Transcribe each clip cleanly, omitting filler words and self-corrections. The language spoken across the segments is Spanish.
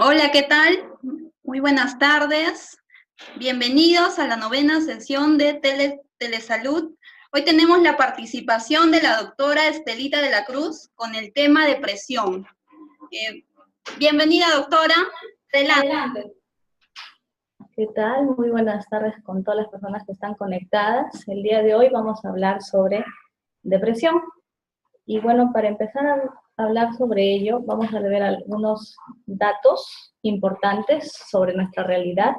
Hola, ¿qué tal? Muy buenas tardes. Bienvenidos a la novena sesión de Telesalud. Hoy tenemos la participación de la doctora Estelita de la Cruz con el tema depresión. Bienvenida, doctora. Adelante. ¿Qué tal? Muy buenas tardes con todas las personas que están conectadas. El día de hoy vamos a hablar sobre depresión. Y bueno, para empezar a hablar sobre ello, vamos a ver algunos datos importantes sobre nuestra realidad,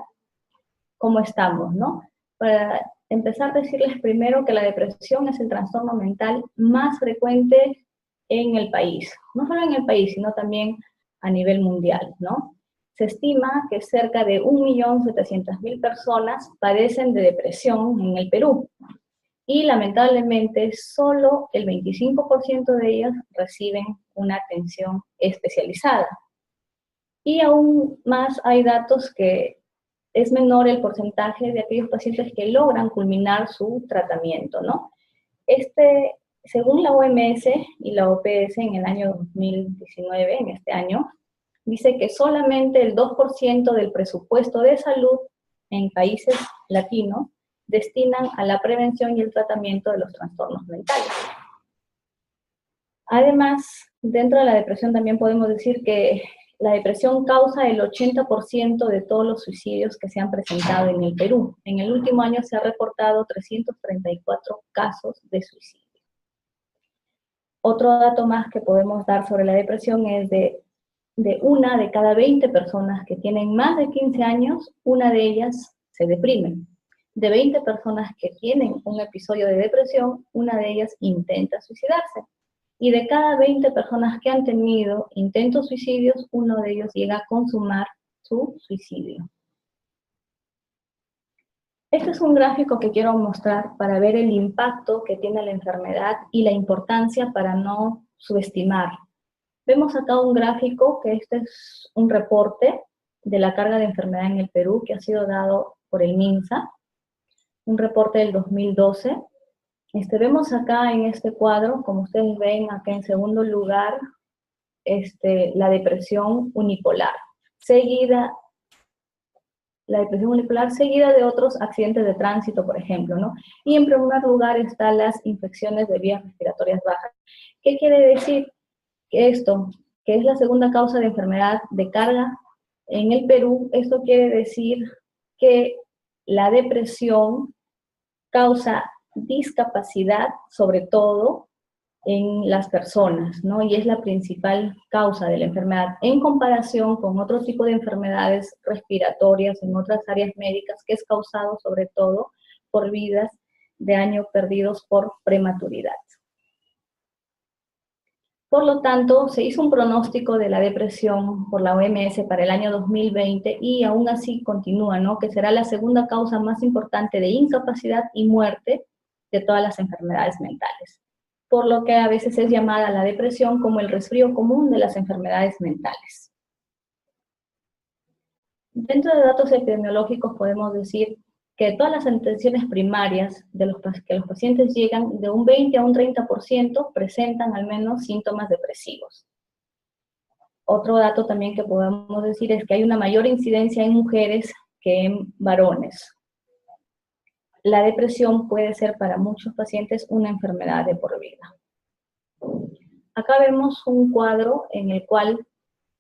cómo estamos, ¿no? Para empezar, decirles primero que la depresión es el trastorno mental más frecuente en el país. No solo en el país, sino también a nivel mundial, ¿no? Se estima que cerca de 1.700.000 personas padecen de depresión en el Perú. Y lamentablemente solo el 25% de ellas reciben una atención especializada. Y aún más hay datos que es menor el porcentaje de aquellos pacientes que logran culminar su tratamiento, ¿no? Según la OMS y la OPS en el año 2019, en este año, dice que solamente el 2% del presupuesto de salud en países latinos destinan a la prevención y el tratamiento de los trastornos mentales. Además, dentro de la depresión también podemos decir que la depresión causa el 80% de todos los suicidios que se han presentado en el Perú. En el último año se ha reportado 334 casos de suicidio. Otro dato más que podemos dar sobre la depresión es de una de cada 20 personas que tienen más de 15 años, una de ellas se deprime. De 20 personas que tienen un episodio de depresión, una de ellas intenta suicidarse. Y de cada 20 personas que han tenido intentos suicidios, uno de ellos llega a consumar su suicidio. Este es un gráfico que quiero mostrar para ver el impacto que tiene la enfermedad y la importancia para no subestimar. Vemos acá un gráfico que este es un reporte de la carga de enfermedad en el Perú que ha sido dado por el MINSA, un reporte del 2012. Vemos acá en este cuadro, como ustedes ven acá en segundo lugar, la depresión unipolar, seguida de otros accidentes de tránsito, por ejemplo, ¿no? Y en primer lugar están las infecciones de vías respiratorias bajas. ¿Qué quiere decir esto? Que es la segunda causa de enfermedad de carga en el Perú. Esto quiere decir que la depresión causa discapacidad, sobre todo en las personas, ¿no? Y es la principal causa de la enfermedad en comparación con otro tipo de enfermedades respiratorias en otras áreas médicas, que es causado sobre todo por vidas de años perdidos por prematuridad. Por lo tanto, se hizo un pronóstico de la depresión por la OMS para el año 2020 y aún así continúa, ¿no? Que será la segunda causa más importante de incapacidad y muerte de todas las enfermedades mentales. Por lo que a veces es llamada la depresión como el resfrío común de las enfermedades mentales. Dentro de datos epidemiológicos podemos decir que todas las atenciones primarias que los pacientes llegan, de un 20 a un 30% presentan al menos síntomas depresivos. Otro dato también que podemos decir es que hay una mayor incidencia en mujeres que en varones. La depresión puede ser para muchos pacientes una enfermedad de por vida. Acá vemos un cuadro en el cual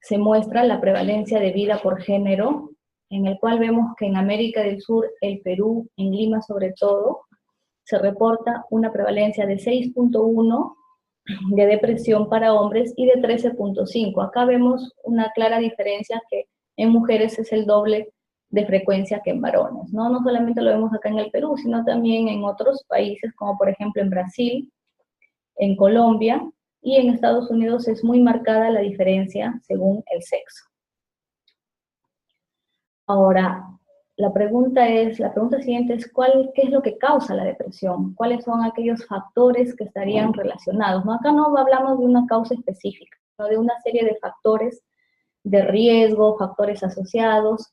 se muestra la prevalencia de vida por género, en el cual vemos que en América del Sur, el Perú, en Lima sobre todo, se reporta una prevalencia de 6.1 de depresión para hombres y de 13.5. Acá vemos una clara diferencia que en mujeres es el doble de frecuencia que en varones, ¿no? No solamente lo vemos acá en el Perú, sino también en otros países, como por ejemplo en Brasil, en Colombia, y en Estados Unidos es muy marcada la diferencia según el sexo. Ahora, la pregunta siguiente es, ¿qué es lo que causa la depresión? ¿Cuáles son aquellos factores que estarían relacionados? ¿No? Acá no hablamos de una causa específica, sino de una serie de factores de riesgo, factores asociados,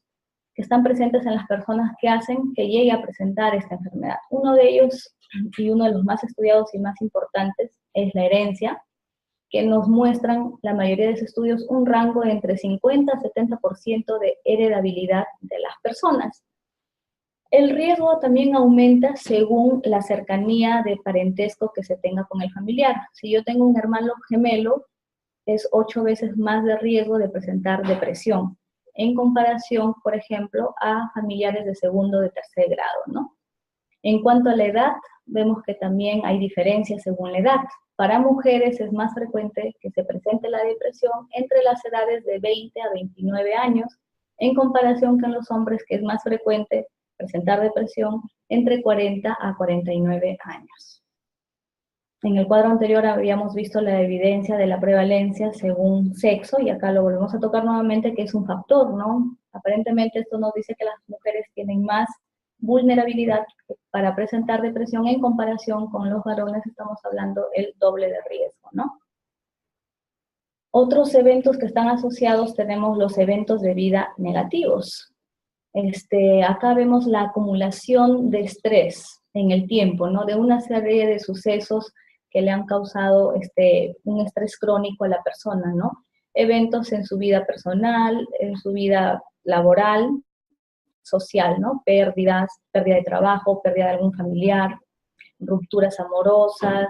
que están presentes en las personas que hacen que llegue a presentar esta enfermedad. Uno de ellos, y uno de los más estudiados y más importantes, es la herencia. que nos muestran, la mayoría de esos estudios, un rango de entre 50 a 70% de heredabilidad de las personas. El riesgo también aumenta según la cercanía de parentesco que se tenga con el familiar. Si yo tengo un hermano gemelo, es 8 veces más de riesgo de presentar depresión, en comparación, por ejemplo, a familiares de segundo o de tercer grado, ¿no? En cuanto a la edad, vemos que también hay diferencias según la edad. Para mujeres es más frecuente que se presente la depresión entre las edades de 20 a 29 años, en comparación con los hombres, que es más frecuente presentar depresión entre 40 a 49 años. En el cuadro anterior habíamos visto la evidencia de la prevalencia según sexo, y acá lo volvemos a tocar nuevamente, que es un factor, ¿no? Aparentemente esto nos dice que las mujeres tienen más vulnerabilidad para presentar depresión en comparación con los varones, estamos hablando el doble de riesgo, ¿no? Otros eventos que están asociados, tenemos los eventos de vida negativos. Acá vemos la acumulación de estrés en el tiempo, ¿no? De una serie de sucesos que le han causado un estrés crónico a la persona, ¿no? Eventos en su vida personal, en su vida laboral, social, ¿no? Pérdida de trabajo, pérdida de algún familiar, rupturas amorosas,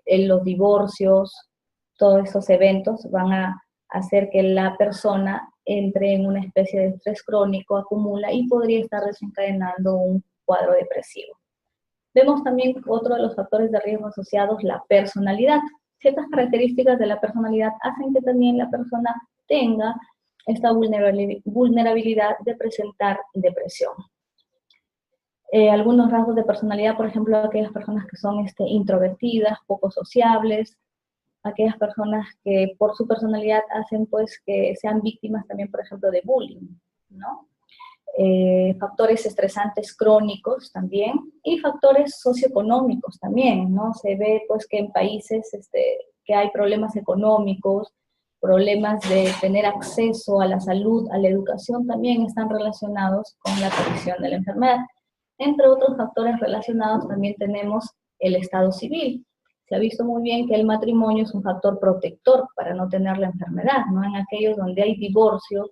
los divorcios, todos esos eventos van a hacer que la persona entre en una especie de estrés crónico, acumula y podría estar desencadenando un cuadro depresivo. Vemos también otro de los factores de riesgo asociados, la personalidad. Ciertas características de la personalidad hacen que también la persona tenga esta vulnerabilidad de presentar depresión. Algunos rasgos de personalidad, por ejemplo, aquellas personas que son introvertidas, poco sociables, aquellas personas que por su personalidad hacen pues que sean víctimas también, por ejemplo, de bullying, ¿no? Factores estresantes crónicos también, y factores socioeconómicos también, ¿no? Se ve pues que en países que hay problemas económicos, problemas de tener acceso a la salud, a la educación, también están relacionados con la aparición de la enfermedad. Entre otros factores relacionados también tenemos el estado civil. Se ha visto muy bien que el matrimonio es un factor protector para no tener la enfermedad, ¿no? En aquellos donde hay divorcio,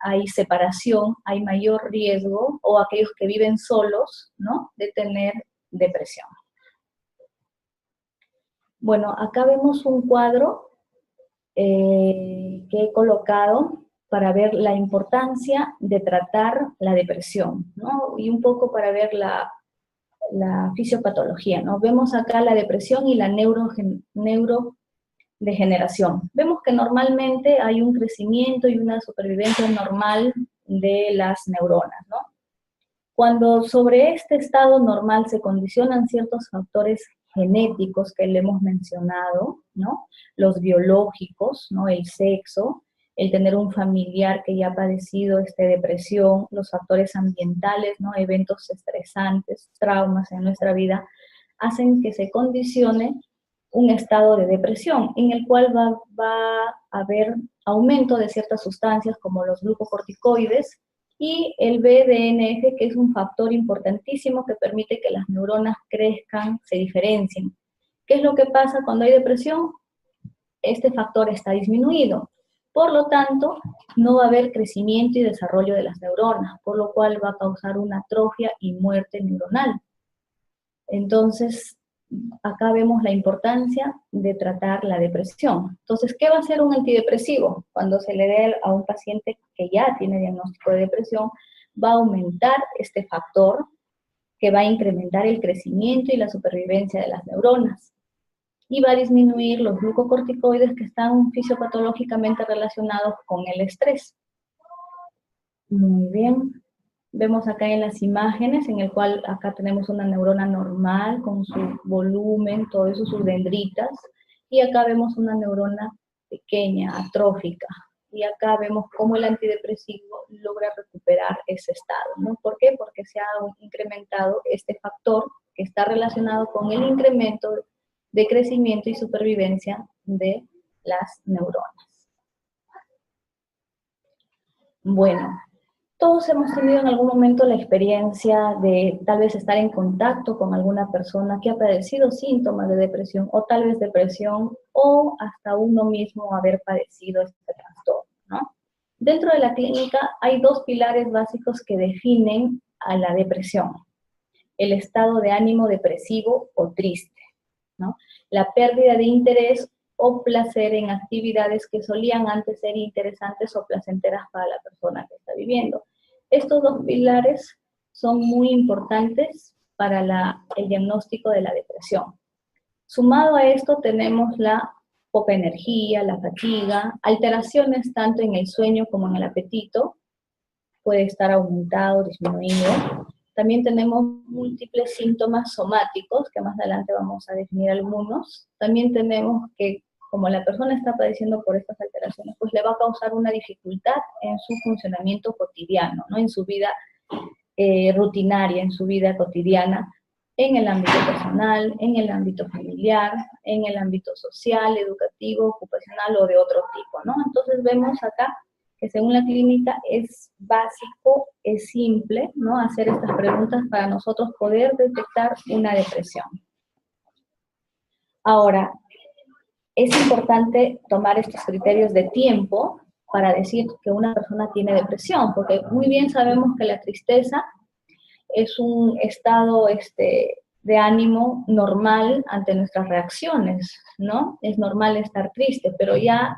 hay separación, hay mayor riesgo, o aquellos que viven solos, ¿no? De tener depresión. Bueno, acá vemos un cuadro que he colocado para ver la importancia de tratar la depresión, ¿no? Y un poco para ver la fisiopatología, ¿no? Vemos acá la depresión y la neurodegeneración. Vemos que normalmente hay un crecimiento y una supervivencia normal de las neuronas, ¿no? Cuando sobre este estado normal se condicionan ciertos factores genéticos que le hemos mencionado, ¿no? Los biológicos, ¿no? El sexo, el tener un familiar que ya ha padecido depresión, los factores ambientales, ¿no? Eventos estresantes, traumas en nuestra vida, hacen que se condicione un estado de depresión, en el cual va a haber aumento de ciertas sustancias como los glucocorticoides y el BDNF, que es un factor importantísimo que permite que las neuronas crezcan, se diferencien. ¿Qué es lo que pasa cuando hay depresión? Este factor está disminuido. Por lo tanto, no va a haber crecimiento y desarrollo de las neuronas, por lo cual va a causar una atrofia y muerte neuronal. Entonces, acá vemos la importancia de tratar la depresión. Entonces, ¿qué va a hacer un antidepresivo? Cuando se le dé a un paciente que ya tiene diagnóstico de depresión, va a aumentar este factor que va a incrementar el crecimiento y la supervivencia de las neuronas. Y va a disminuir los glucocorticoides que están fisiopatológicamente relacionados con el estrés. Muy bien. Vemos acá en las imágenes, en el cual acá tenemos una neurona normal con su volumen, todo eso, sus dendritas, y acá vemos una neurona pequeña, atrófica, y acá vemos cómo el antidepresivo logra recuperar ese estado, ¿no? ¿Por qué? Porque se ha incrementado este factor que está relacionado con el incremento de crecimiento y supervivencia de las neuronas. Bueno, todos hemos tenido en algún momento la experiencia de tal vez estar en contacto con alguna persona que ha padecido síntomas de depresión, o tal vez depresión o hasta uno mismo haber padecido este trastorno, ¿no? Dentro de la clínica hay dos pilares básicos que definen a la depresión: el estado de ánimo depresivo o triste, ¿no? La pérdida de interés o placer en actividades que solían antes ser interesantes o placenteras para la persona que está viviendo. Estos dos pilares son muy importantes para el diagnóstico de la depresión. Sumado a esto tenemos la poca energía, la fatiga, alteraciones tanto en el sueño como en el apetito, puede estar aumentado, disminuido. También tenemos múltiples síntomas somáticos, que más adelante vamos a definir algunos. También tenemos que, como la persona está padeciendo por estas alteraciones, pues le va a causar una dificultad en su funcionamiento cotidiano, ¿no? En su vida rutinaria, en su vida cotidiana, en el ámbito personal, en el ámbito familiar, en el ámbito social, educativo, ocupacional o de otro tipo, ¿no? Entonces vemos acá que según la clínica es básico, es simple, ¿no? Hacer estas preguntas para nosotros poder detectar una depresión. Ahora, es importante tomar estos criterios de tiempo para decir que una persona tiene depresión, porque muy bien sabemos que la tristeza es un estado de ánimo normal ante nuestras reacciones, ¿no? Es normal estar triste, pero ya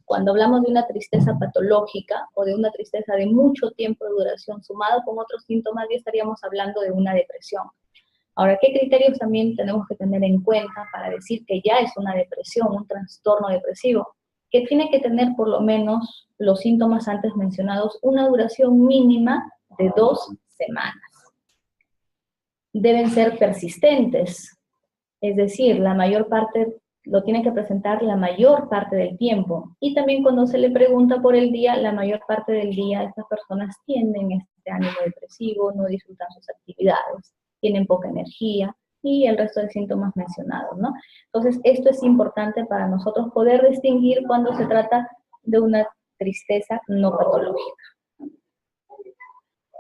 cuando hablamos de una tristeza patológica o de una tristeza de mucho tiempo de duración sumado con otros síntomas, ya estaríamos hablando de una depresión. Ahora, ¿qué criterios también tenemos que tener en cuenta para decir que ya es una depresión, un trastorno depresivo? Que tiene que tener por lo menos los síntomas antes mencionados una duración mínima de 2 semanas. Deben ser persistentes, es decir, la mayor parte lo tiene que presentar la mayor parte del tiempo. Y también cuando se le pregunta por el día, la mayor parte del día estas personas tienen este ánimo depresivo, no disfrutan sus actividades, tienen poca energía y el resto de síntomas mencionados, ¿no? Entonces, esto es importante para nosotros poder distinguir cuando se trata de una tristeza no patológica.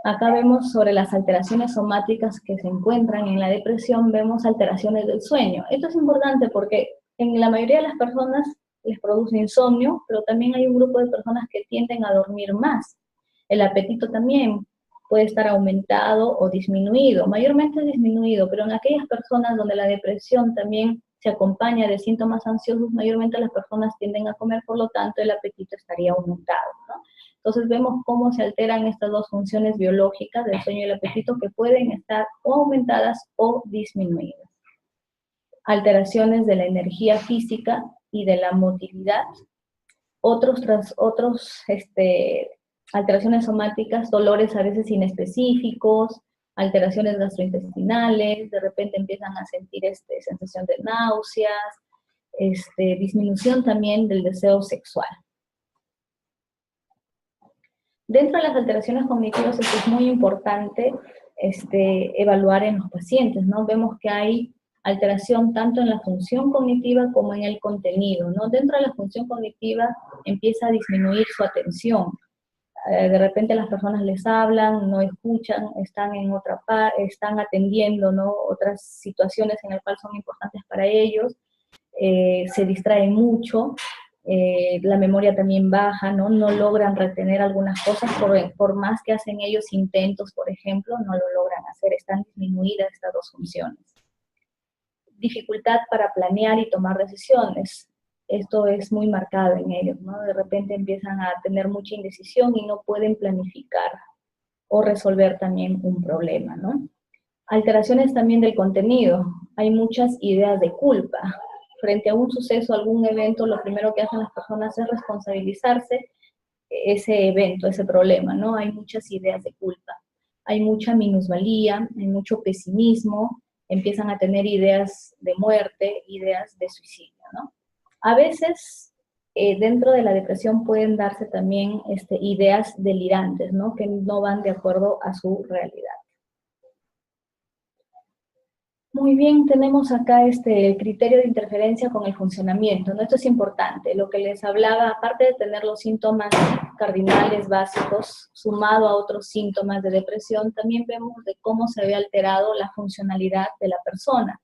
Acá vemos sobre las alteraciones somáticas que se encuentran en la depresión, vemos alteraciones del sueño. Esto es importante porque en la mayoría de las personas les produce insomnio, pero también hay un grupo de personas que tienden a dormir más. El apetito también puede estar aumentado o disminuido, mayormente disminuido, pero en aquellas personas donde la depresión también se acompaña de síntomas ansiosos, mayormente las personas tienden a comer, por lo tanto el apetito estaría aumentado, ¿no? Entonces vemos cómo se alteran estas dos funciones biológicas del sueño y el apetito que pueden estar o aumentadas o disminuidas. Alteraciones de la energía física y de la motilidad. Alteraciones somáticas, dolores a veces inespecíficos, alteraciones gastrointestinales, de repente empiezan a sentir sensación de náuseas, disminución también del deseo sexual. Dentro de las alteraciones cognitivas esto es muy importante evaluar en los pacientes, ¿no? Vemos que hay alteración tanto en la función cognitiva como en el contenido, ¿no? Dentro de la función cognitiva empieza a disminuir su atención. De repente las personas les hablan, no escuchan, están en otra parte, están atendiendo, ¿no? Otras situaciones en las cuales son importantes para ellos, se distraen mucho, la memoria también baja, ¿no? No logran retener algunas cosas, por más que hacen ellos intentos, por ejemplo, no lo logran hacer, están disminuidas estas dos funciones. Dificultad para planear y tomar decisiones. Esto es muy marcado en ellos, ¿no? De repente empiezan a tener mucha indecisión y no pueden planificar o resolver también un problema, ¿no? Alteraciones también del contenido. Hay muchas ideas de culpa. Frente a un suceso, algún evento, lo primero que hacen las personas es responsabilizarse ese evento, ese problema, ¿no? Hay muchas ideas de culpa. Hay mucha minusvalía, hay mucho pesimismo, empiezan a tener ideas de muerte, ideas de suicidio, ¿no? A veces, dentro de la depresión pueden darse también ideas delirantes, ¿no? Que no van de acuerdo a su realidad. Muy bien, tenemos acá el criterio de interferencia con el funcionamiento, ¿no? Esto es importante, lo que les hablaba, aparte de tener los síntomas cardinales básicos, sumado a otros síntomas de depresión, también vemos de cómo se ve alterado la funcionalidad de la persona.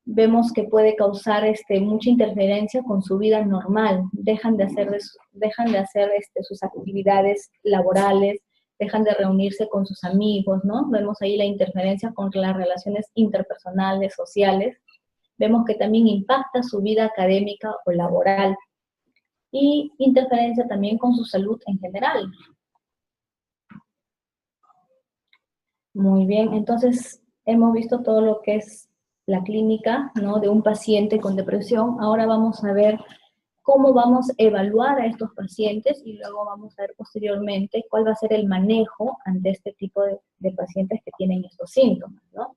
vemos que puede causar mucha interferencia con su vida normal, dejan de hacer sus actividades laborales, dejan de reunirse con sus amigos, ¿no? Vemos ahí la interferencia con las relaciones interpersonales, sociales, vemos que también impacta su vida académica o laboral, y interferencia también con su salud en general. Muy bien, entonces hemos visto todo lo que es la clínica, ¿no?, de un paciente con depresión. Ahora vamos a ver cómo vamos a evaluar a estos pacientes y luego vamos a ver posteriormente cuál va a ser el manejo ante este tipo de pacientes que tienen estos síntomas, ¿no?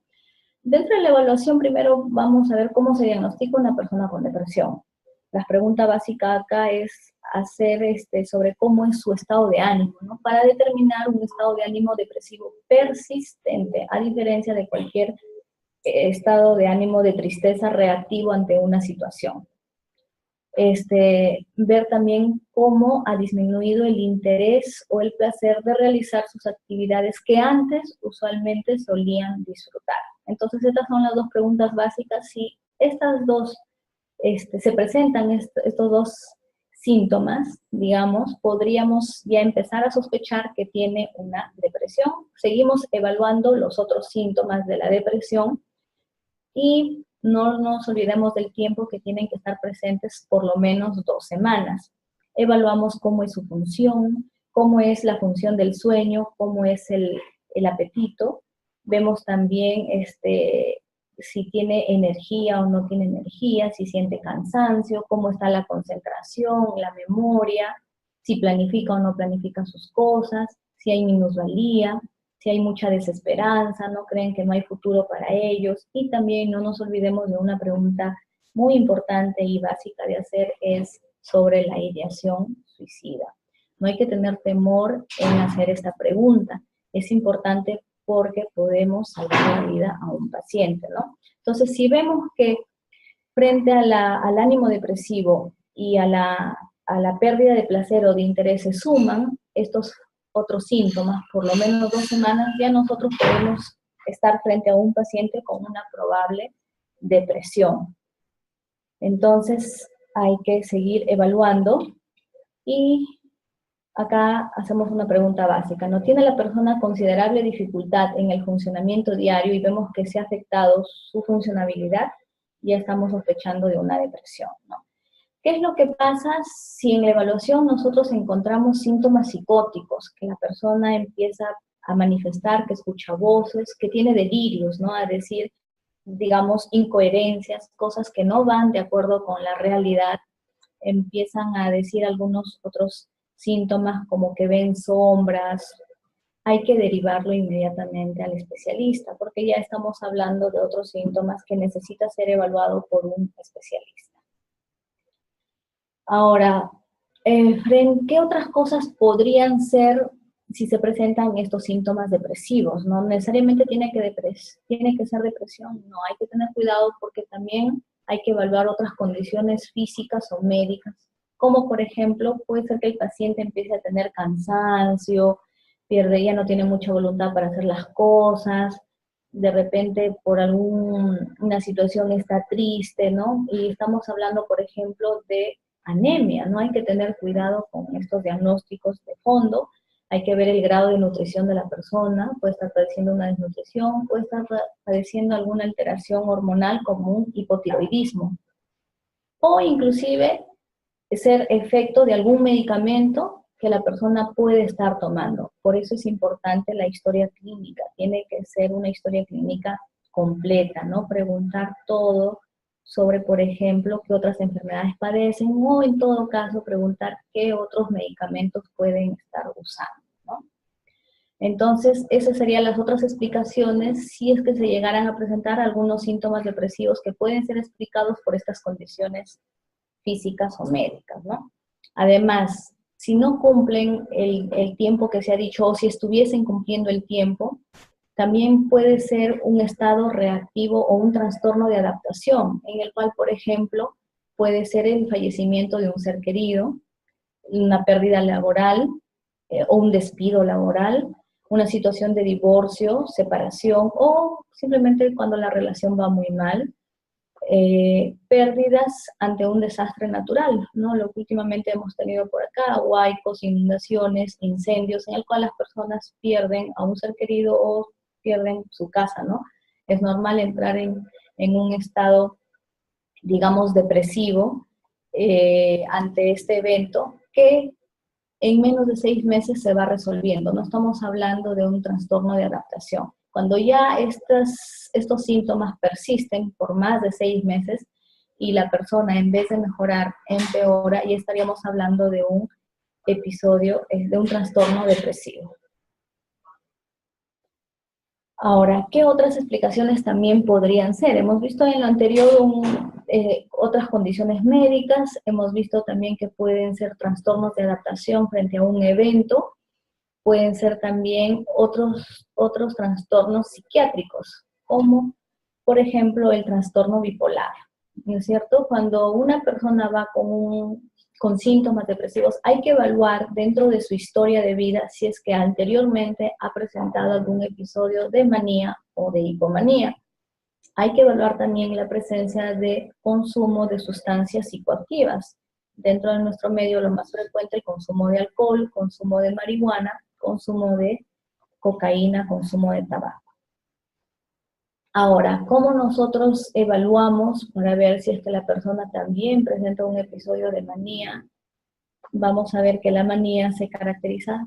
Dentro de la evaluación, primero vamos a ver cómo se diagnostica una persona con depresión. La pregunta básica acá es hacer sobre cómo es su estado de ánimo, ¿no?, para determinar un estado de ánimo depresivo persistente, a diferencia de cualquier estado de ánimo de tristeza reactivo ante una situación. Ver también cómo ha disminuido el interés o el placer de realizar sus actividades que antes usualmente solían disfrutar. Entonces, estas son las dos preguntas básicas. Si estas dos se presentan, estos dos síntomas, digamos, podríamos ya empezar a sospechar que tiene una depresión. Seguimos evaluando los otros síntomas de la depresión y no nos olvidemos del tiempo que tienen que estar presentes, por lo menos 2 semanas. Evaluamos cómo es su función, cómo es la función del sueño, cómo es el apetito. Vemos también si tiene energía o no tiene energía, si siente cansancio, cómo está la concentración, la memoria, si planifica o no planifica sus cosas, si hay minusvalía, si hay mucha desesperanza, no creen que no hay futuro para ellos. Y también no nos olvidemos de una pregunta muy importante y básica de hacer, es sobre la ideación suicida. No hay que tener temor en hacer esta pregunta. Es importante porque podemos salvar la vida a un paciente, ¿no? Entonces, si vemos que frente al ánimo depresivo y a la pérdida de placer o de interés se suman estos otros síntomas, por lo menos 2 semanas, ya nosotros podemos estar frente a un paciente con una probable depresión. Entonces, hay que seguir evaluando y acá hacemos una pregunta básica, ¿no? ¿Tiene la persona considerable dificultad en el funcionamiento diario y vemos que se ha afectado su funcionabilidad? Ya estamos sospechando de una depresión, ¿no? ¿Qué es lo que pasa si en la evaluación nosotros encontramos síntomas psicóticos, que la persona empieza a manifestar, que escucha voces, que tiene delirios, ¿no? A decir, digamos, incoherencias, cosas que no van de acuerdo con la realidad, empiezan a decir algunos otros síntomas como que ven sombras, hay que derivarlo inmediatamente al especialista, porque ya estamos hablando de otros síntomas que necesita ser evaluado por un especialista. Ahora, ¿qué otras cosas podrían ser si se presentan estos síntomas depresivos? No necesariamente tiene que ser depresión, no, hay que tener cuidado porque también hay que evaluar otras condiciones físicas o médicas, como por ejemplo, puede ser que el paciente empiece a tener cansancio, ya no tiene mucha voluntad para hacer las cosas, de repente por alguna situación está triste, ¿no? Y estamos hablando, por ejemplo, de anemia, ¿no? Hay que tener cuidado con estos diagnósticos de fondo, hay que ver el grado de nutrición de la persona, puede estar padeciendo una desnutrición, puede estar padeciendo alguna alteración hormonal como un hipotiroidismo, o inclusive ser efecto de algún medicamento que la persona puede estar tomando. Por eso es importante la historia clínica, tiene que ser una historia clínica completa, ¿no? Preguntar todo sobre, por ejemplo, qué otras enfermedades padecen, o en todo caso preguntar qué otros medicamentos pueden estar usando, ¿no? Entonces, esas serían las otras explicaciones si es que se llegaran a presentar algunos síntomas depresivos que pueden ser explicados por estas condiciones físicas o médicas, ¿no? Además, si no cumplen el tiempo que se ha dicho, o si estuviesen cumpliendo el tiempo, también puede ser un estado reactivo o un trastorno de adaptación, en el cual, por ejemplo, puede ser el fallecimiento de un ser querido, una pérdida laboral o un despido laboral, una situación de divorcio, separación, o simplemente cuando la relación va muy mal, pérdidas ante un desastre natural, ¿no? Lo que últimamente hemos tenido por acá, huaicos, inundaciones, incendios, en el cual las personas pierden a un ser querido o pierden su casa, ¿no? Es normal entrar en un estado, digamos, depresivo ante este evento que en menos de 6 meses se va resolviendo. No estamos hablando de un trastorno de adaptación. Cuando ya estos síntomas persisten por más de 6 meses y la persona en vez de mejorar empeora, ya estaríamos hablando de un episodio, de un trastorno depresivo. Ahora, ¿qué otras explicaciones también podrían ser? Hemos visto en lo anterior otras condiciones médicas, hemos visto también que pueden ser trastornos de adaptación frente a un evento, pueden ser también otros trastornos psiquiátricos, como por ejemplo el trastorno bipolar, ¿no es cierto? Cuando una persona va con síntomas depresivos, hay que evaluar dentro de su historia de vida si es que anteriormente ha presentado algún episodio de manía o de hipomanía. Hay que evaluar también la presencia de consumo de sustancias psicoactivas. Dentro de nuestro medio, lo más frecuente, el consumo de alcohol, consumo de marihuana, consumo de cocaína, consumo de tabaco. Ahora, ¿cómo nosotros evaluamos para ver si es que la persona también presenta un episodio de manía? Vamos a ver que la manía se caracteriza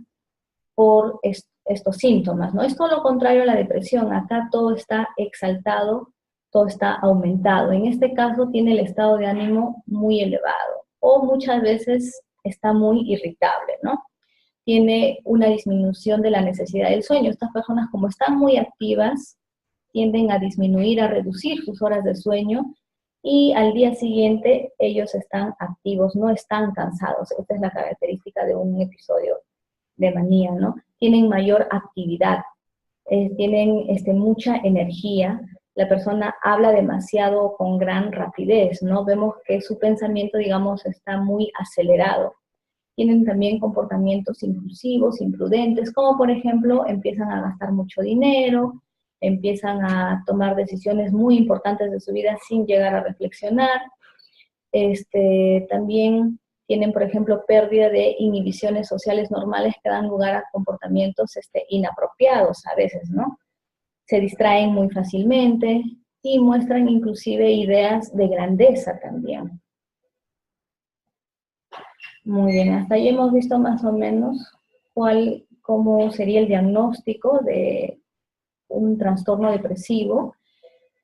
por estos síntomas, ¿no? Es todo lo contrario a la depresión. Acá todo está exaltado, todo está aumentado. En este caso tiene el estado de ánimo muy elevado o muchas veces está muy irritable, ¿no? Tiene una disminución de la necesidad del sueño. Estas personas, como están muy activas, tienden a disminuir, a reducir sus horas de sueño y al día siguiente ellos están activos, no están cansados. Esta es la característica de un episodio de manía, ¿no? Tienen mayor actividad, tienen mucha energía, la persona habla demasiado con gran rapidez, ¿no? Vemos que su pensamiento, digamos, está muy acelerado. Tienen también comportamientos impulsivos, imprudentes, como por ejemplo empiezan a gastar mucho dinero, empiezan a tomar decisiones muy importantes de su vida sin llegar a reflexionar. También tienen, por ejemplo, pérdida de inhibiciones sociales normales que dan lugar a comportamientos inapropiados a veces, ¿no? Se distraen muy fácilmente y muestran inclusive ideas de grandeza también. Muy bien, hasta ahí hemos visto más o menos cómo sería el diagnóstico de un trastorno depresivo.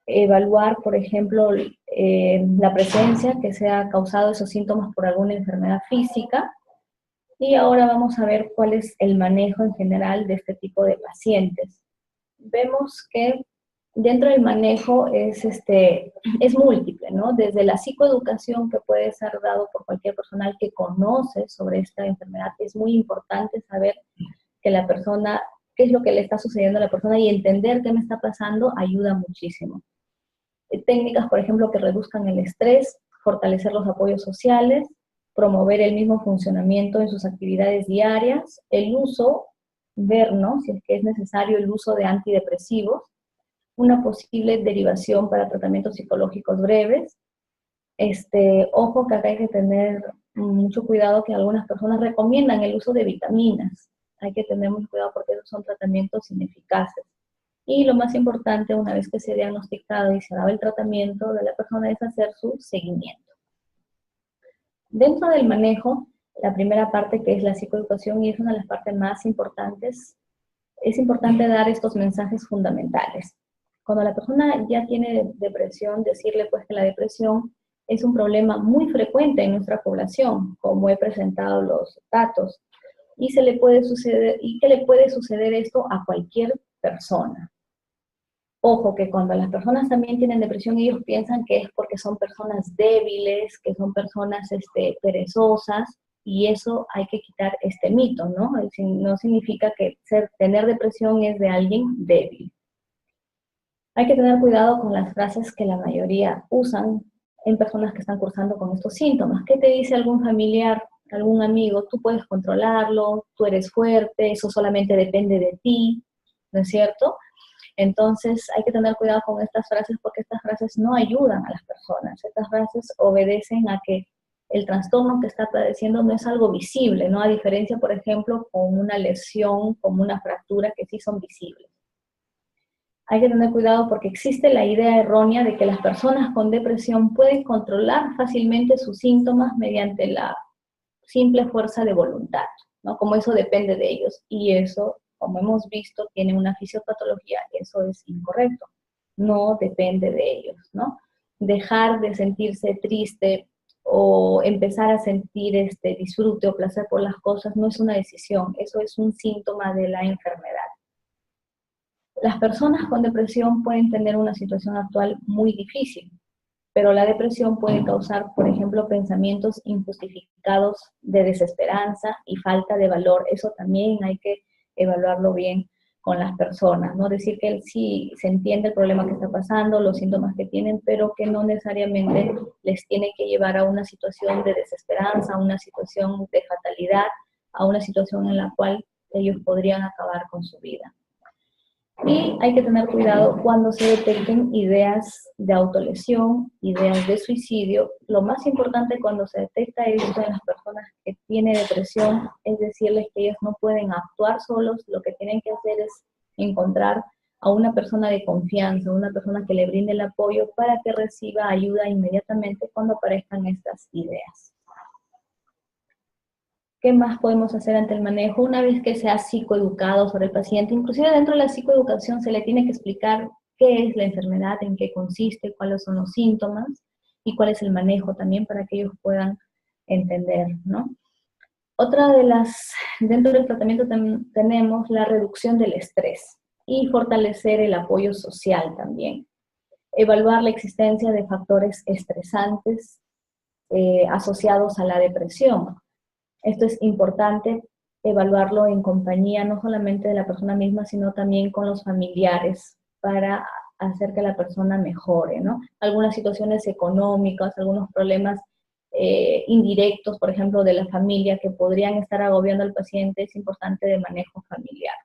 Evaluar, por ejemplo, la presencia que se ha causado esos síntomas por alguna enfermedad física. Y ahora vamos a ver cuál es el manejo en general de este tipo de pacientes. Vemos que dentro del manejo es múltiple, ¿no? Desde la psicoeducación que puede ser dado por cualquier personal que conoce sobre esta enfermedad. Es muy importante saber que la persona, qué es lo que le está sucediendo a la persona y entender qué me está pasando ayuda muchísimo. Técnicas, por ejemplo, que reduzcan el estrés, fortalecer los apoyos sociales, promover el mismo funcionamiento en sus actividades diarias, el uso, ver, ¿no?, si es que es necesario el uso de antidepresivos, una posible derivación para tratamientos psicológicos breves. Ojo que acá hay que tener mucho cuidado que algunas personas recomiendan el uso de vitaminas. Hay que tener mucho cuidado porque esos son tratamientos ineficaces. Y lo más importante, una vez que se ha diagnosticado y se ha dado el tratamiento de la persona, es hacer su seguimiento. Dentro del manejo, la primera parte que es la psicoeducación, y es una de las partes más importantes, es importante dar estos mensajes fundamentales. Cuando la persona ya tiene depresión, decirle pues que la depresión es un problema muy frecuente en nuestra población, como he presentado los datos, y que le puede suceder esto a cualquier persona. Ojo, que cuando las personas también tienen depresión, ellos piensan que es porque son personas débiles, que son personas perezosas, y eso hay que quitar este mito, ¿no? No significa que tener depresión es de alguien débil. Hay que tener cuidado con las frases que la mayoría usan en personas que están cursando con estos síntomas. ¿Qué te dice algún familiar, algún amigo? Tú puedes controlarlo, tú eres fuerte, eso solamente depende de ti, ¿no es cierto? Entonces hay que tener cuidado con estas frases porque estas frases no ayudan a las personas. Estas frases obedecen a que el trastorno que está padeciendo no es algo visible, ¿no? A diferencia, por ejemplo, con una lesión, como una fractura, que sí son visibles. Hay que tener cuidado porque existe la idea errónea de que las personas con depresión pueden controlar fácilmente sus síntomas mediante la simple fuerza de voluntad, ¿no? Como eso depende de ellos. Y eso, como hemos visto, tiene una fisiopatología, eso es incorrecto. No depende de ellos, ¿no? Dejar de sentirse triste o empezar a sentir disfrute o placer por las cosas no es una decisión, eso es un síntoma de la enfermedad. Las personas con depresión pueden tener una situación actual muy difícil, pero la depresión puede causar, por ejemplo, pensamientos injustificados de desesperanza y falta de valor. Eso también hay que evaluarlo bien con las personas, ¿no? Decir que sí se entiende el problema que está pasando, los síntomas que tienen, pero que no necesariamente les tiene que llevar a una situación de desesperanza, a una situación de fatalidad, a una situación en la cual ellos podrían acabar con su vida. Y hay que tener cuidado cuando se detecten ideas de autolesión, ideas de suicidio. Lo más importante cuando se detecta esto en las personas que tienen depresión es decirles que ellos no pueden actuar solos, lo que tienen que hacer es encontrar a una persona de confianza, una persona que le brinde el apoyo para que reciba ayuda inmediatamente cuando aparezcan estas ideas. ¿Qué más podemos hacer ante el manejo? Una vez que se ha psicoeducado sobre el paciente, inclusive dentro de la psicoeducación se le tiene que explicar qué es la enfermedad, en qué consiste, cuáles son los síntomas y cuál es el manejo también para que ellos puedan entender, ¿no? Otra de dentro del tratamiento tenemos la reducción del estrés y fortalecer el apoyo social también. Evaluar la existencia de factores estresantes asociados a la depresión. Esto es importante evaluarlo en compañía, no solamente de la persona misma, sino también con los familiares, para hacer que la persona mejore, ¿no? Algunas situaciones económicas, algunos problemas indirectos, por ejemplo, de la familia, que podrían estar agobiando al paciente, es importante de manejo familiar.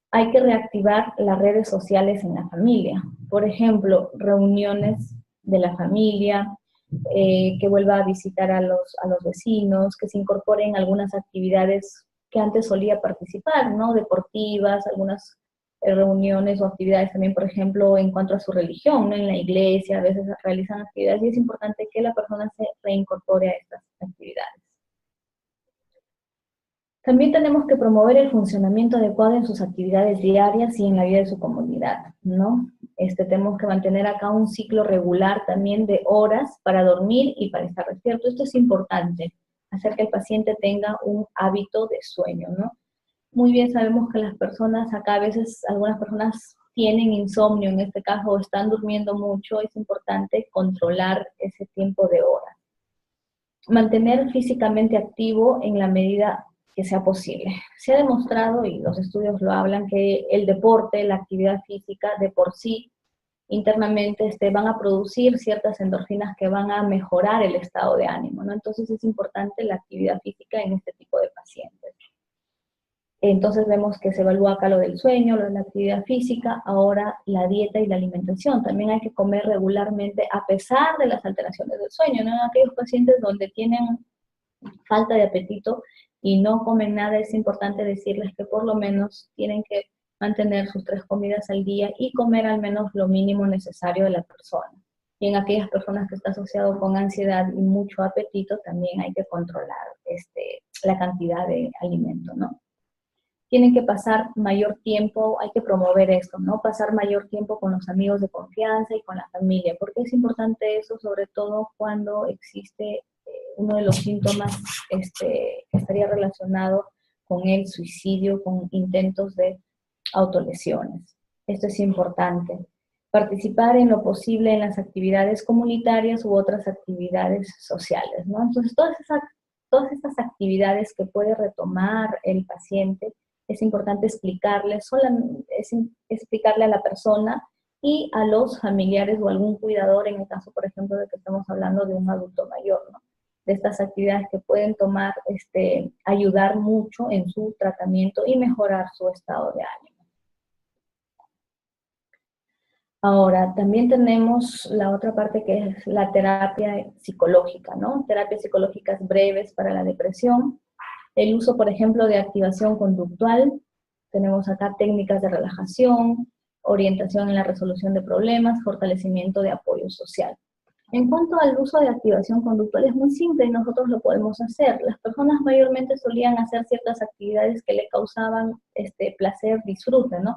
Hay que reactivar las redes sociales en la familia. Por ejemplo, reuniones de la familia, que vuelva a visitar a los vecinos, que se incorporen algunas actividades que antes solía participar, ¿no? Deportivas, algunas reuniones o actividades también, por ejemplo, en cuanto a su religión, ¿no? En la iglesia a veces realizan actividades y es importante que la persona se reincorpore a estas actividades. También tenemos que promover el funcionamiento adecuado en sus actividades diarias y en la vida de su comunidad, ¿no? Tenemos que mantener acá un ciclo regular también de horas para dormir y para estar despierto. Esto es importante, hacer que el paciente tenga un hábito de sueño, ¿no? Muy bien sabemos que las personas, acá a veces algunas personas tienen insomnio en este caso o están durmiendo mucho, es importante controlar ese tiempo de horas. Mantener físicamente activo en la medida que sea posible. Se ha demostrado, y los estudios lo hablan, que el deporte, la actividad física, de por sí, internamente van a producir ciertas endorfinas que van a mejorar el estado de ánimo, ¿no? Entonces es importante la actividad física en este tipo de pacientes. Entonces vemos que se evalúa acá lo del sueño, lo de la actividad física, ahora la dieta y la alimentación. También hay que comer regularmente a pesar de las alteraciones del sueño, ¿no? En aquellos pacientes donde tienen falta de apetito y no comen nada, es importante decirles que por lo menos tienen que mantener sus 3 comidas al día y comer al menos lo mínimo necesario de la persona. Y en aquellas personas que está asociado con ansiedad y mucho apetito, también hay que controlar la cantidad de alimento, ¿no? Tienen que pasar mayor tiempo, hay que promover esto, ¿no? Pasar mayor tiempo con los amigos de confianza y con la familia. ¿Por qué es importante eso? Sobre todo cuando existe uno de los síntomas que estaría relacionado con el suicidio, con intentos de autolesiones. Esto es importante. Participar en lo posible en las actividades comunitarias u otras actividades sociales, ¿no? Entonces, todas estas actividades que puede retomar el paciente, es importante explicarle a la persona y a los familiares o algún cuidador, en el caso, por ejemplo, de que estamos hablando de un adulto mayor, ¿no? De estas actividades que pueden ayudar mucho en su tratamiento y mejorar su estado de ánimo. Ahora, también tenemos la otra parte que es la terapia psicológica, ¿no? Terapias psicológicas breves para la depresión. El uso, por ejemplo, de activación conductual. Tenemos acá técnicas de relajación, orientación en la resolución de problemas, fortalecimiento de apoyo social. En cuanto al uso de activación conductual, es muy simple y nosotros lo podemos hacer. Las personas mayormente solían hacer ciertas actividades que le causaban placer, disfrute, ¿no?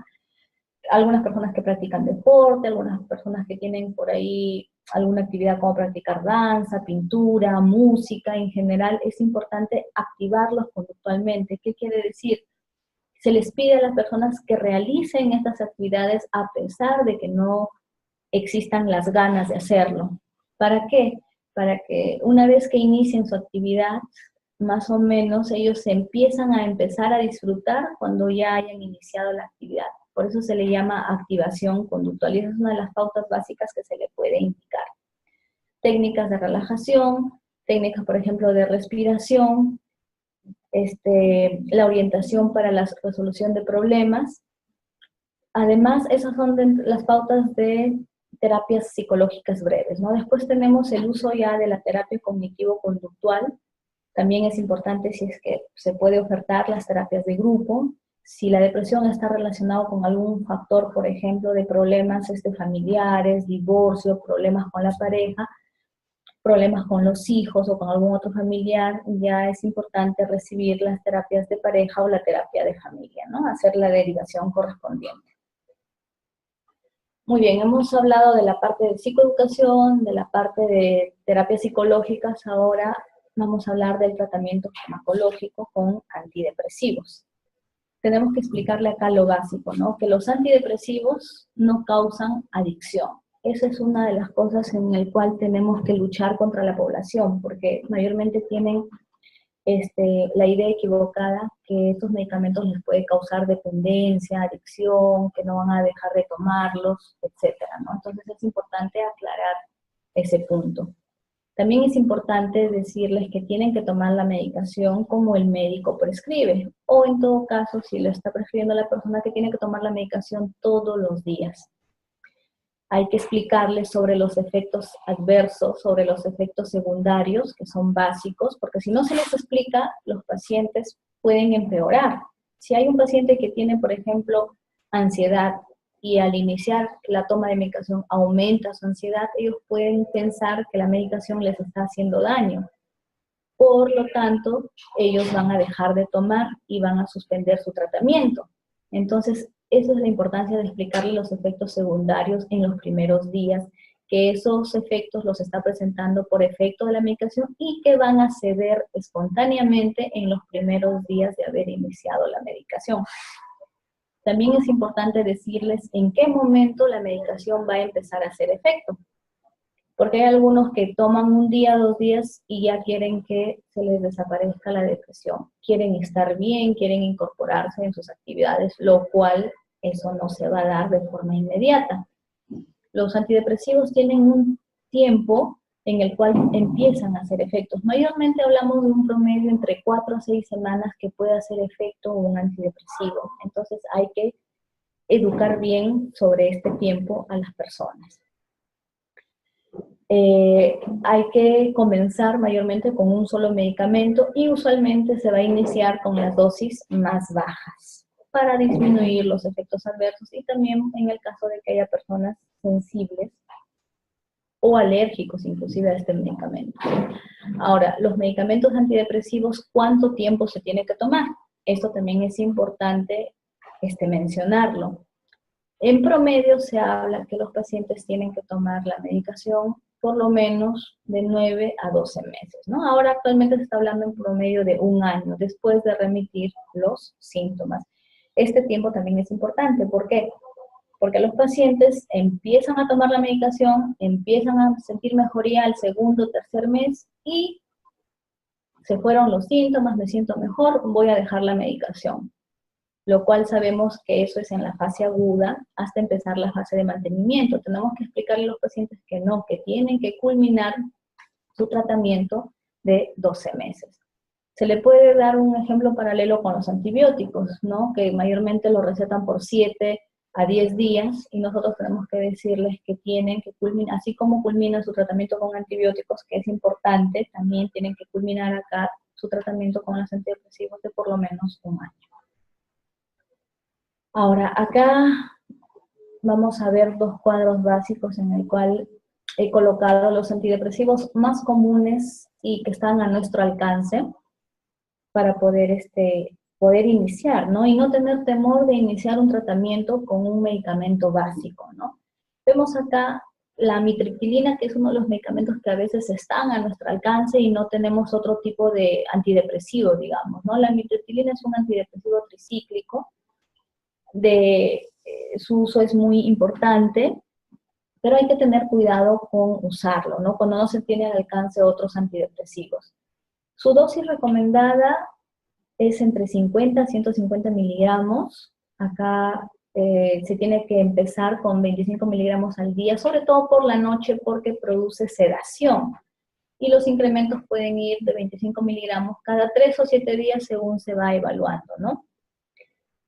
Algunas personas que practican deporte, algunas personas que tienen por ahí alguna actividad como practicar danza, pintura, música, en general es importante activarlos conductualmente. ¿Qué quiere decir? Se les pide a las personas que realicen estas actividades a pesar de que no existan las ganas de hacerlo. ¿Para qué? Para que una vez que inicien su actividad, más o menos ellos se empiezan a empezar a disfrutar cuando ya hayan iniciado la actividad. Por eso se le llama activación conductual y esa es una de las pautas básicas que se le puede indicar. Técnicas de relajación, técnicas, por ejemplo, de respiración, la orientación para la resolución de problemas. Además, esas son las pautas de terapias psicológicas breves, ¿no? Después tenemos el uso ya de la terapia cognitivo-conductual. También es importante si es que se puede ofertar las terapias de grupo. Si la depresión está relacionada con algún factor, por ejemplo, de problemas familiares, divorcio, problemas con la pareja, problemas con los hijos o con algún otro familiar, ya es importante recibir las terapias de pareja o la terapia de familia, ¿no? Hacer la derivación correspondiente. Muy bien, hemos hablado de la parte de psicoeducación, de la parte de terapias psicológicas, ahora vamos a hablar del tratamiento farmacológico con antidepresivos. Tenemos que explicarle acá lo básico, ¿no? Que los antidepresivos no causan adicción. Esa es una de las cosas en la cual tenemos que luchar contra la población, porque mayormente tienen la idea equivocada que estos medicamentos les puede causar dependencia, adicción, que no van a dejar de tomarlos, etcétera, ¿no? Entonces es importante aclarar ese punto. También es importante decirles que tienen que tomar la medicación como el médico prescribe, o en todo caso, si lo está prescribiendo la persona, que tiene que tomar la medicación todos los días. Hay que explicarles sobre los efectos adversos, sobre los efectos secundarios, que son básicos, porque si no se les explica, los pacientes pueden empeorar. Si hay un paciente que tiene, por ejemplo, ansiedad, y al iniciar la toma de medicación aumenta su ansiedad, ellos pueden pensar que la medicación les está haciendo daño. Por lo tanto, ellos van a dejar de tomar y van a suspender su tratamiento. Entonces, esa es la importancia de explicarle los efectos secundarios en los primeros días, que esos efectos los está presentando por efecto de la medicación y que van a ceder espontáneamente en los primeros días de haber iniciado la medicación. También es importante decirles en qué momento la medicación va a empezar a hacer efecto. Porque hay algunos que toman un día, 2 días y ya quieren que se les desaparezca la depresión. Quieren estar bien, quieren incorporarse en sus actividades, lo cual eso no se va a dar de forma inmediata. Los antidepresivos tienen un tiempo en el cual empiezan a hacer efectos. Mayormente hablamos de un promedio entre 4 a 6 semanas que puede hacer efecto un antidepresivo. Entonces hay que educar bien sobre este tiempo a las personas. Hay que comenzar mayormente con un solo medicamento y usualmente se va a iniciar con las dosis más bajas para disminuir los efectos adversos y también en el caso de que haya personas sensibles o alérgicos inclusive a este medicamento. Ahora, los medicamentos antidepresivos, ¿cuánto tiempo se tiene que tomar? Esto también es importante mencionarlo. En promedio se habla que los pacientes tienen que tomar la medicación por lo menos de 9 a 12 meses, ¿no? Ahora actualmente se está hablando en promedio de 1 año después de remitir los síntomas. Este tiempo también es importante. ¿Por qué? Porque los pacientes empiezan a tomar la medicación, empiezan a sentir mejoría al segundo o tercer mes y se fueron los síntomas, me siento mejor, voy a dejar la medicación. Lo cual sabemos que eso es en la fase aguda hasta empezar la fase de mantenimiento. Tenemos que explicarle a los pacientes que no, que tienen que culminar su tratamiento de 12 meses. Se le puede dar un ejemplo paralelo con los antibióticos, ¿no? Que mayormente lo recetan por 7 a 10 días, y nosotros tenemos que decirles que tienen que culminar, así como culminan su tratamiento con antibióticos, que es importante, también tienen que culminar acá su tratamiento con los antidepresivos de por lo menos un año. Ahora, acá vamos a ver dos cuadros básicos en el cual he colocado los antidepresivos más comunes y que están a nuestro alcance para poder iniciar, ¿no? Y no tener temor de iniciar un tratamiento con un medicamento básico, ¿no? Vemos acá la amitriptilina, que es uno de los medicamentos que a veces están a nuestro alcance y no tenemos otro tipo de antidepresivo, digamos, ¿no? La amitriptilina es un antidepresivo tricíclico, su uso es muy importante, pero hay que tener cuidado con usarlo, ¿no? Cuando no se tiene al alcance otros antidepresivos. Su dosis recomendada es entre 50 a 150 miligramos. Acá se tiene que empezar con 25 miligramos al día, sobre todo por la noche porque produce sedación. Y los incrementos pueden ir de 25 miligramos cada 3 o 7 días según se va evaluando, ¿no?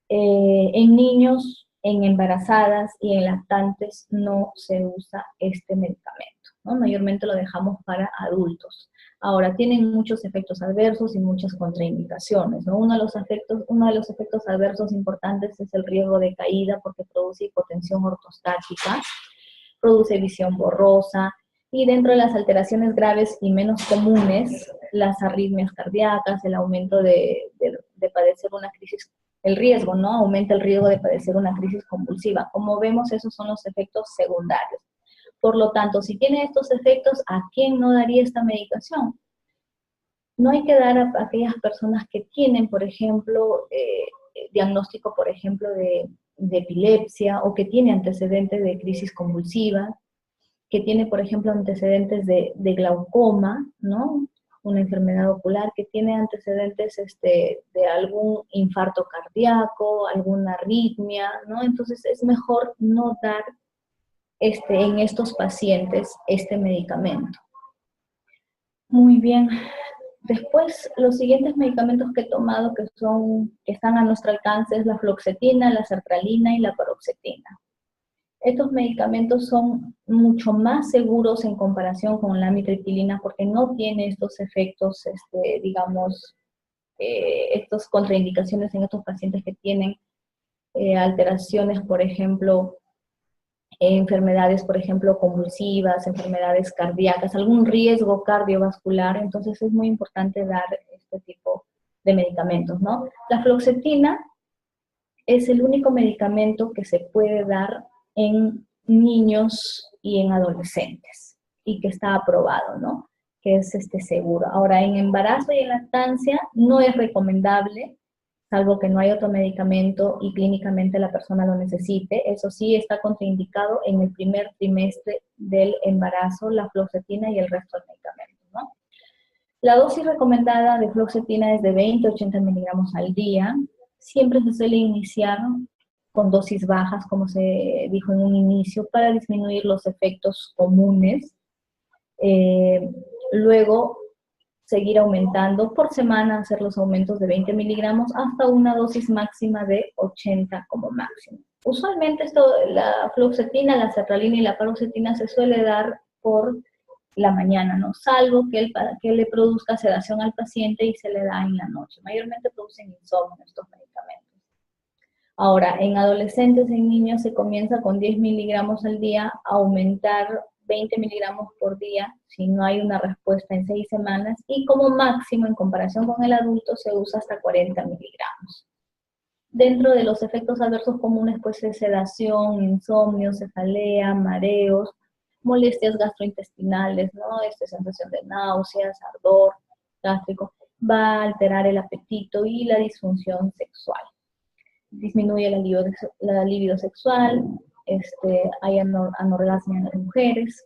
En niños, en embarazadas y en lactantes no se usa este medicamento, ¿no? Mayormente lo dejamos para adultos. Ahora, tienen muchos efectos adversos y muchas contraindicaciones, ¿no? Uno de los efectos adversos importantes es el riesgo de caída porque produce hipotensión ortostática, produce visión borrosa, y dentro de las alteraciones graves y menos comunes, las arritmias cardíacas, el aumento de padecer una crisis, el riesgo, ¿no? Aumenta el riesgo de padecer una crisis convulsiva. Como vemos, esos son los efectos secundarios. Por lo tanto, si tiene estos efectos, ¿a quién no daría esta medicación? No hay que dar a aquellas personas que tienen, por ejemplo, diagnóstico, por ejemplo, de epilepsia, o que tiene antecedentes de crisis convulsiva, que tiene, por ejemplo, antecedentes de glaucoma, ¿no? Una enfermedad ocular, que tiene antecedentes de algún infarto cardíaco, alguna arritmia, ¿no? Entonces es mejor no dar en estos pacientes este medicamento. Muy bien. Después, los siguientes medicamentos que he tomado que están a nuestro alcance es la fluoxetina, la sertralina y la paroxetina. Estos medicamentos son mucho más seguros en comparación con la amitriptilina porque no tiene estos efectos, digamos, estas contraindicaciones en estos pacientes que tienen alteraciones, por ejemplo, enfermedades, por ejemplo, convulsivas, enfermedades cardíacas, algún riesgo cardiovascular. Entonces es muy importante dar este tipo de medicamentos, ¿no? La fluoxetina es el único medicamento que se puede dar en niños y en adolescentes, y que está aprobado, ¿no? Que es seguro. Ahora, en embarazo y en lactancia no es recomendable, salvo que no hay otro medicamento y clínicamente la persona lo necesite. Eso sí, está contraindicado en el primer trimestre del embarazo, la fluoxetina y el resto de medicamentos, ¿no? La dosis recomendada de fluoxetina es de 20 a 80 miligramos al día. Siempre se suele iniciar con dosis bajas, como se dijo en un inicio, para disminuir los efectos comunes. Luego, seguir aumentando por semana, hacer los aumentos de 20 miligramos hasta una dosis máxima de 80 como máximo. Usualmente la fluoxetina, la sertralina y la paroxetina se suele dar por la mañana, ¿no? Salvo que le produzca sedación al paciente y se le da en la noche. Mayormente producen insomnio estos medicamentos. Ahora, en adolescentes y en niños se comienza con 10 miligramos al día, a aumentar 20 miligramos por día si no hay una respuesta en 6 semanas, y como máximo en comparación con el adulto se usa hasta 40 miligramos. Dentro de los efectos adversos comunes pues es sedación, insomnio, cefalea, mareos, molestias gastrointestinales, ¿no? Sensación de náuseas, ardor gástrico, va a alterar el apetito y la disfunción sexual. Disminuye la libido sexual, hay anorgasmia en las mujeres.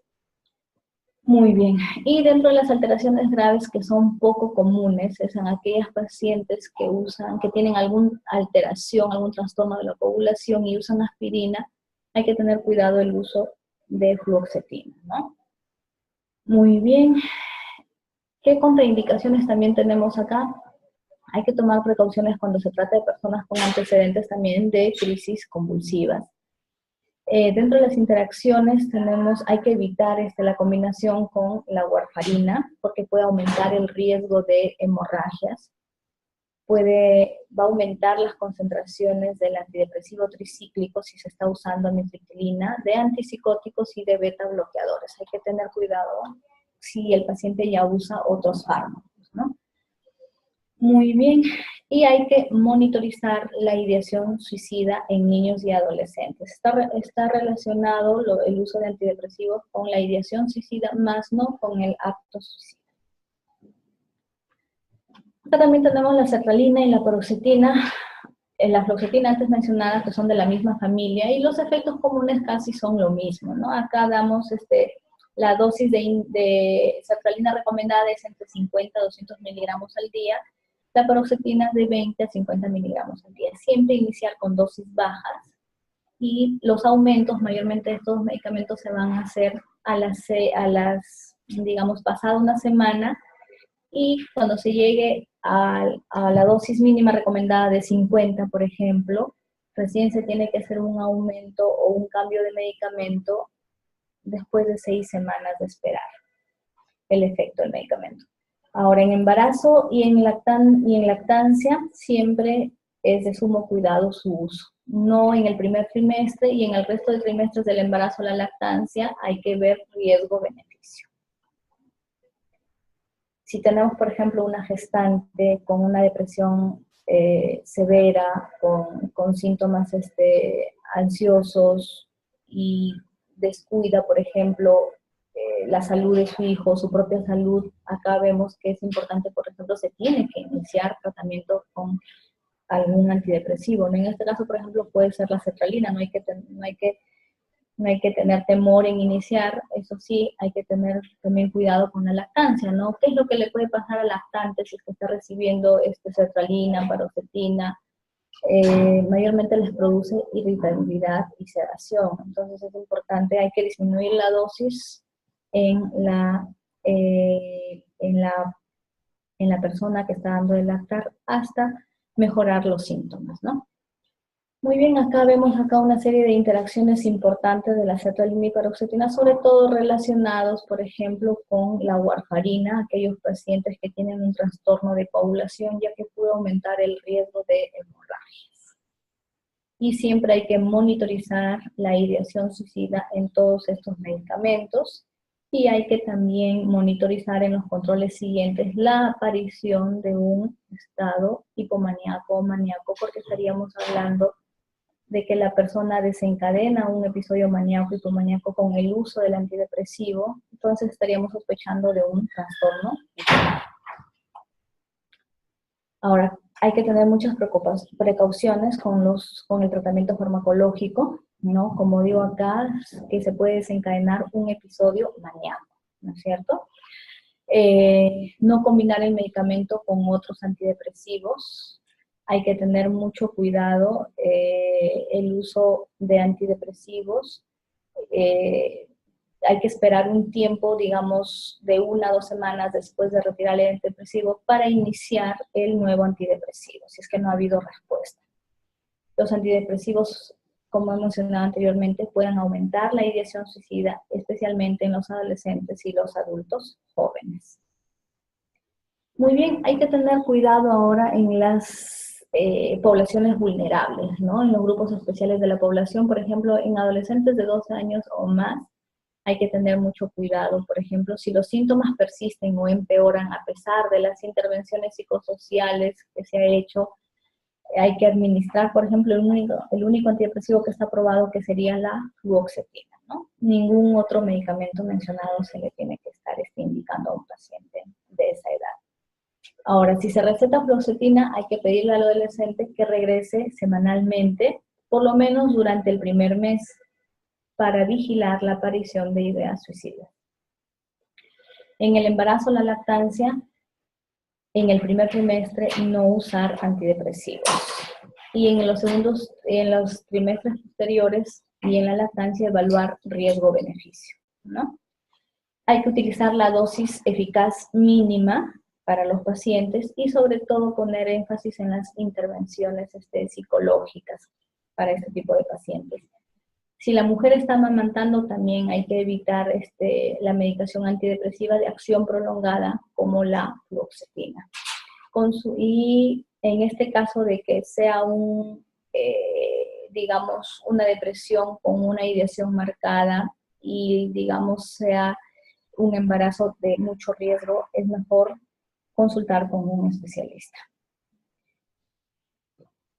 Muy bien. Y dentro de las alteraciones graves que son poco comunes, es en aquellas pacientes que tienen alguna alteración, algún trastorno de la coagulación y usan aspirina, hay que tener cuidado el uso de fluoxetina, ¿no? Muy bien. ¿Qué contraindicaciones también tenemos acá? Hay que tomar precauciones cuando se trata de personas con antecedentes también de crisis convulsivas. Dentro de las interacciones hay que evitar la combinación con la warfarina porque puede aumentar el riesgo de hemorragias. Va a aumentar las concentraciones del antidepresivo tricíclico si se está usando amitriptilina, de antipsicóticos y de beta bloqueadores. Hay que tener cuidado si el paciente ya usa otros fármacos, ¿no? Muy bien, y hay que monitorizar la ideación suicida en niños y adolescentes. Está relacionado el uso de antidepresivos con la ideación suicida, más no con el acto suicida. Acá también tenemos la sertralina y la paroxetina. La fluoxetina antes mencionada, que son de la misma familia, y los efectos comunes casi son lo mismo, ¿no? Acá damos la dosis de sertralina recomendada es entre 50 a 200 miligramos al día, la paroxetina es de 20 a 50 miligramos al día. Siempre iniciar con dosis bajas, y los aumentos, mayormente de estos medicamentos, se van a hacer digamos, pasada una semana, y cuando se llegue a la dosis mínima recomendada de 50, por ejemplo, recién se tiene que hacer un aumento o un cambio de medicamento después de 6 semanas de esperar el efecto del medicamento. Ahora, en embarazo y en lactancia, siempre es de sumo cuidado su uso. No en el primer trimestre, y en el resto de trimestres del embarazo o la lactancia hay que ver riesgo-beneficio. Si tenemos, por ejemplo, una gestante con una depresión severa, con síntomas ansiosos, y descuida, por ejemplo, la salud de su hijo, su propia salud, acá vemos que es importante, por ejemplo, se tiene que iniciar tratamiento con algún antidepresivo, ¿no? En este caso, por ejemplo, puede ser la sertralina. No hay que tener temor en iniciar. Eso sí, hay que tener también cuidado con la lactancia, ¿no? ¿Qué es lo que le puede pasar al lactante si es que está recibiendo sertralina, paroxetina? Mayormente les produce irritabilidad y sedación. Entonces es importante, hay que disminuir la dosis en la persona que está dando el lactar hasta mejorar los síntomas, ¿no? Muy bien, acá vemos una serie de interacciones importantes de la sertralina y paroxetina, sobre todo relacionados, por ejemplo, con la warfarina, aquellos pacientes que tienen un trastorno de coagulación, ya que puede aumentar el riesgo de hemorragias. Y siempre hay que monitorizar la ideación suicida en todos estos medicamentos, y hay que también monitorizar en los controles siguientes la aparición de un estado hipomaníaco o maníaco, porque estaríamos hablando de que la persona desencadena un episodio maníaco, hipomaníaco con el uso del antidepresivo. Entonces estaríamos sospechando de un trastorno. Ahora, hay que tener muchas precauciones con el tratamiento farmacológico, ¿no? Como digo acá, que se puede desencadenar un episodio maníaco, ¿no es cierto? No combinar el medicamento con otros antidepresivos. Hay que tener mucho cuidado el uso de antidepresivos. Hay que esperar un tiempo, digamos, de 1 a 2 semanas después de retirar el antidepresivo para iniciar el nuevo antidepresivo, si es que no ha habido respuesta. Los antidepresivos, como he mencionado anteriormente, pueden aumentar la ideación suicida, especialmente en los adolescentes y los adultos jóvenes. Muy bien, hay que tener cuidado ahora en las poblaciones vulnerables, ¿no? En los grupos especiales de la población, por ejemplo, en adolescentes de 12 años o más, hay que tener mucho cuidado. Por ejemplo, si los síntomas persisten o empeoran a pesar de las intervenciones psicosociales que se ha hecho, hay que administrar, por ejemplo, el único antidepresivo que está aprobado, que sería la fluoxetina, ¿no? Ningún otro medicamento mencionado se le tiene que estar indicando a un paciente de esa edad. Ahora, si se receta fluoxetina, hay que pedirle al adolescente que regrese semanalmente, por lo menos durante el primer mes, para vigilar la aparición de ideas suicidas. En el embarazo o la lactancia, en el primer trimestre, no usar antidepresivos. Y en los trimestres posteriores y en la lactancia, evaluar riesgo-beneficio, ¿no? Hay que utilizar la dosis eficaz mínima para los pacientes, y sobre todo poner énfasis en las intervenciones psicológicas para este tipo de pacientes. Si la mujer está amamantando, también hay que evitar la medicación antidepresiva de acción prolongada como la fluoxetina. Y en este caso de que sea digamos, una depresión con una ideación marcada y, digamos, sea un embarazo de mucho riesgo, es mejor consultar con un especialista.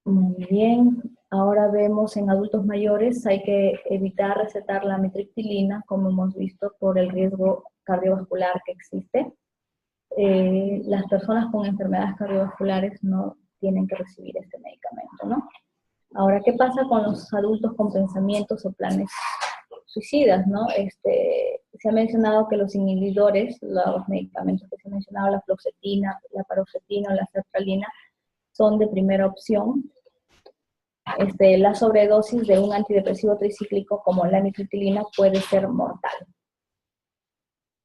Muy bien, ahora vemos en adultos mayores, hay que evitar recetar la amitriptilina, como hemos visto, por el riesgo cardiovascular que existe. Las personas con enfermedades cardiovasculares no tienen que recibir este medicamento, ¿no? Ahora, ¿qué pasa con los adultos con pensamientos o planes suicidas, ¿no? Se ha mencionado que los inhibidores, los medicamentos que se han mencionado, la fluoxetina, la paroxetina o la sertralina, son de primera opción. La sobredosis de un antidepresivo tricíclico como la amitriptilina puede ser mortal.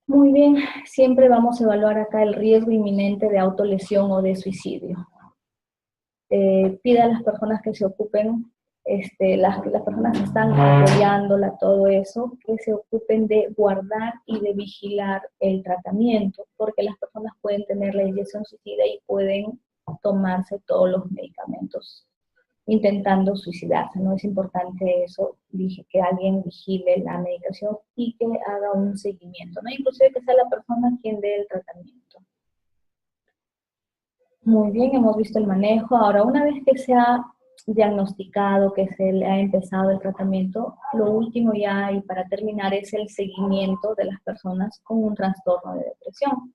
Muy bien, siempre vamos a evaluar acá el riesgo inminente de autolesión o de suicidio. Pide a las personas que se ocupen, las personas que están apoyándola, todo eso, que se ocupen de guardar y de vigilar el tratamiento, porque las personas pueden tener la inyección suicida y pueden tomarse todos los medicamentos intentando suicidarse, ¿no? Es importante eso, que alguien vigile la medicación y que haga un seguimiento, ¿no? Inclusive que sea la persona quien dé el tratamiento. Muy bien, hemos visto el manejo. Ahora, una vez que se ha diagnosticado, que se le ha empezado el tratamiento, lo último ya, y para terminar, es el seguimiento de las personas con un trastorno de depresión.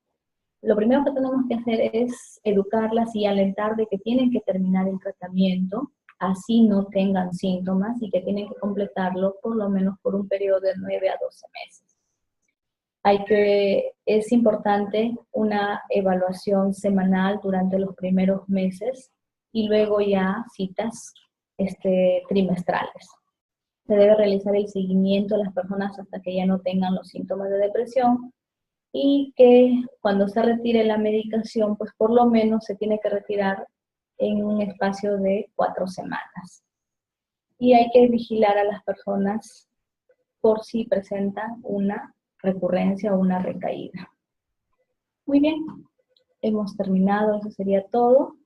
Lo primero que tenemos que hacer es educarlas y alentar de que tienen que terminar el tratamiento, así no tengan síntomas, y que tienen que completarlo por lo menos por un periodo de 9 a 12 meses. Es importante una evaluación semanal durante los primeros meses y luego ya citas trimestrales. Se debe realizar el seguimiento a las personas hasta que ya no tengan los síntomas de depresión, y que cuando se retire la medicación, pues por lo menos se tiene que retirar en un espacio de 4 semanas. Y hay que vigilar a las personas por si presentan una recurrencia o una recaída. Muy bien, hemos terminado, eso sería todo.